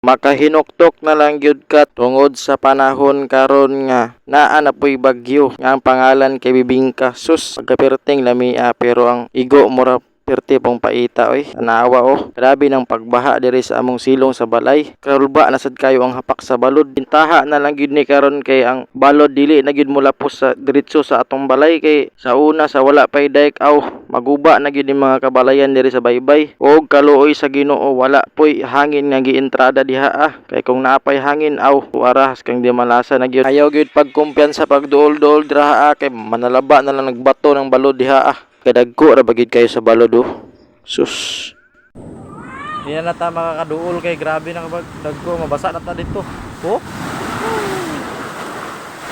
Makahinuktok na lang gyud ka tungod sa panahon karon nga naa na po'y bagyo nga ang pangalan kay Bibingka. Sus, pagkaperting lamia pero ang igo mura perti pong paita oy. Tanawa grabe ng pagbaha diri sa among silong sa balay. Karulba na sad kayo ang hapak sa balod. Bintaha na lang gyud ni karon kay ang balod dili na gyud mulapos sa diretso sa atong balay kay sa una sa wala pay dayek maguba na gyud ni mga kabalayan diri sa baybay. Og kaluoy sa Ginoo wala poy hangin nga gientrada diha kay kung naapay hangin warahas kang di malasa na gyud. Ayaw gyud pagkumpiyansa pagduol-duol dira kay manalaba na lang nagbato ng balod diha kadagko ra bagid kayo sa balod sus. Di na ta makakaduol kay grabe na kapag dagko mabasa na ta dito.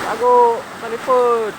Bago talipod.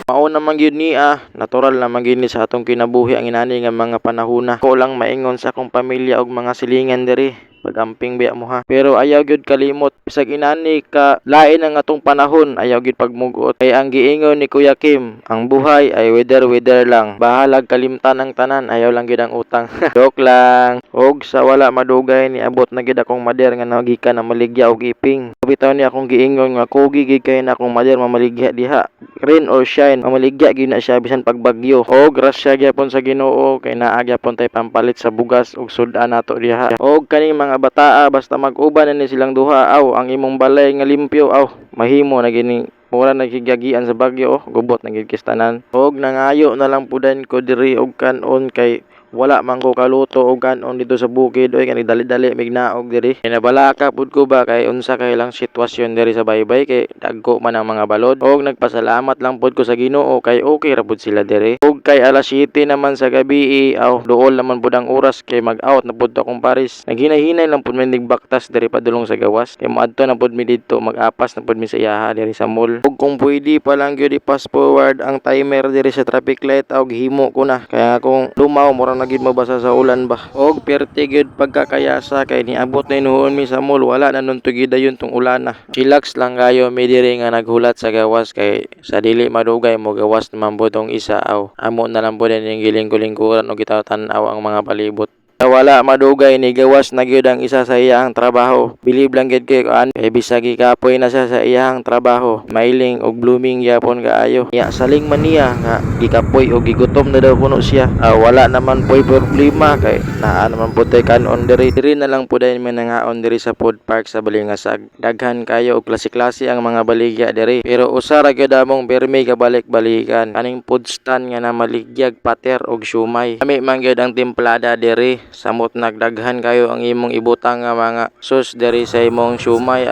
Mao naman gyud ni natural naman gyud ni sa atong kinabuhi ang inani nga mga panahona. Ko lang maingon sa akong pamilya og mga silingan diri pagamping biya mo pero ayaw gyud kalimot bisag inani ka lain ang atong panahon, ayaw gyud pagmugot kay ang giingon ni Kuya Kim, ang buhay ay weather lang, bahalag kalimtan ang tanan, ayaw lang gyud ang utang. Joke lang. Og sa wala madugay ni abot na gyud akong mader nga nagikan na maligya og iping. Bitaw ni akong giingon nga kugi gid kay na akong mader mamaligya diha, rain or shine mamaligya gyud na siya bisan pagbagyo. Og grasya gyapon sa Ginoo kay naa gyapon tay pampalit sa bugas ug sudan nato diha. Og kaning mga bataa basta mag-uban na ni silang duha ang imong balay nga limpyo mahimo na gini mura nagigagian sa bagyo gubot na gid kistanan. Og nangayo na lang pudan ko diri og kanon kay wala man ko kaluto og kanon dito sa bukid oy kani dali-dali mignaog diri. Kinabalaka pud ko ba kay unsa kay lang sitwasyon diri sa baybay kay dagko man ang mga balod. Og nagpasalamat lang pud ko sa Ginoo kay okay ra pud sila diri. Og kay alas 7 naman sa gabi duol naman pud ang oras kay mag-out na pud akong Paris. Naghinay-hinay lang pud mi nigbaktas diri padulong sa gawas kay moadto na pud mi didto mag-apas na pud mi sa iyaha diri sa mall. Og kung pwede pa lang gyud i-fast forward ang timer diri sa traffic light gihimo ko na kaya kung lumaw mura na gyud mabasa sa ulan ba. Og perti gyud pagkakayasa kay niabot na inuhon mi sa mall wala na nun tugidayon tong ulana. Chillax lang kayo mi diri nga naghulat sa gawas kay sa dili madugay mo gawas naman pud tong isa amo na lang pud ning giling-lingkuran og gitawtan-aw ang mga palibot. Wala madugay ni gawas na gyud ang isa sa iyang trabaho. Bilib lang gyud kay kay bisag gikapoy na siya sa iyang trabaho. Mailing og blooming gyapon kaayo. Saling man niya nga gikapoy og gigutom na daw kuno siya. Wala naman poy problema kay naa naman pud tay kanon diri. Diri na lang pud ay manangaon diri sa food park sa Balingasag. Daghan kayo og klase-klase ang mga baligya diri. Pero usa ra gyud among permi kabalik-balikan. Kaning food stand nga na maligyag pater og siumay. Kami man gyud ang templada diri. Samot nagdaghan kayo ang imong ibutang nga mga sus diri sa imong siumay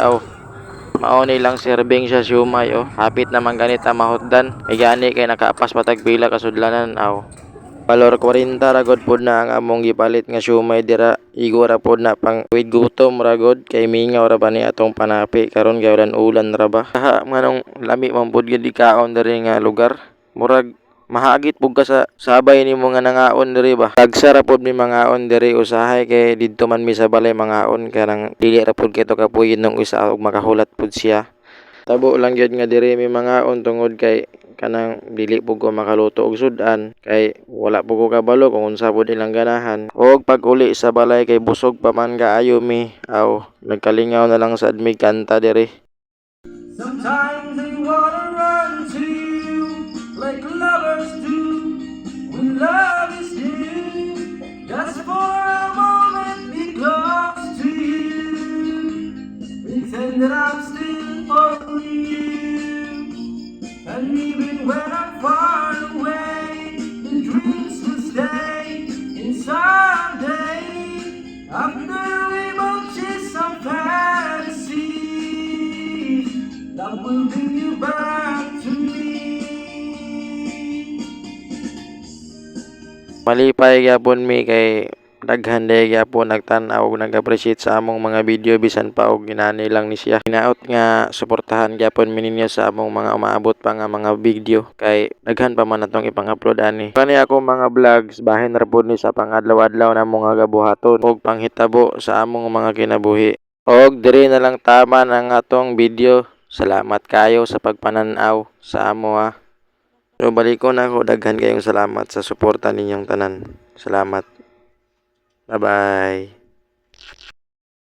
mao ni lang serving siya siumay hapit naman ganita mahutdan may gani kay nakaapas patag pila kasudlanan valor 40 ragod pod na ang among gipalit nga siumay dira igura pod na pang with gutom ragod kay mingaw ra ba ni atong panapi karon kay ulan ra ba manong lami man pod gid kaon diri nga lugar murag mahagit pug ka sa sabay nimo nga nangaon diri ba. Dagsa ra pod mi mangaon diri usahay kay didto man mi sa balay mangaon kanang dili ra pod kay to kapuyin nung isa og makahulat pud siya. Tabo lang gyud nga diri mi mangaon tungod kay kanang dili pud ko makaluto og sudan kay wala pud ko kabalo kung unsa pud ilang ganahan. Og pag uli sa balay kay busog pa man kaayo mi nagkalingaw na lang sad mi kanta diri. Sometimes they wanna run to you like lovers do when love is new. Just for a moment be close to you. Pretend that I'm still for you. And even when I'm far away, the dreams will stay in someday. After we both chase some fantasy, love will bring you back to me. Malipay gyapon mi kay daghan day gyapon nagtan-aw ug nag-appreciate sa among mga video bisan pa og ginani lang ni siya. Hinaot nga suportahan gyapon mi ninyo sa among mga umaabot pa nga mga video kay daghan pa man atong ipang-upload ani. Kani ako mga vlogs bahin ra pud ni sa pangadlaw-adlaw na mga gabuhaton ug panghitabo sa among mga kinabuhi. Og diri na lang tama ang atong video. Salamat kayo sa pagpanan-aw sa amo So balikon ako daghan kayong salamat sa suporta ninyong tanan. Salamat. Bye-bye.